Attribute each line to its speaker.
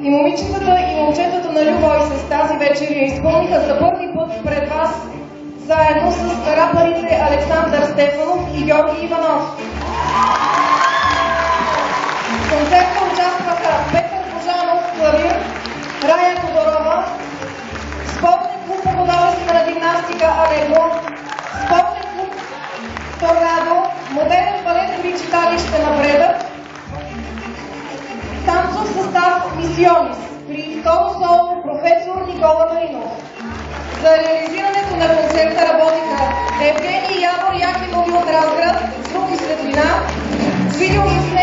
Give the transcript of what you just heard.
Speaker 1: И момичетата и момчетата на Любой с тази вечер я изпълниха за първи път пред вас, заедно с рапърите Александър Стефанов и Георги Иванов. В концерта участваха Петър Божанов, клавир, Рая Тодорова, спортен клуб по художествена гимнастика Алегро, спортен клуб Торнадо, модерен балет при читалище Напредък, танцов състав Мисионис при второ соло професор Никола Маринов. За реализирането на концерта работиха Евгений Явор Якимови от Разград, звук и светлина, с видеозаснемане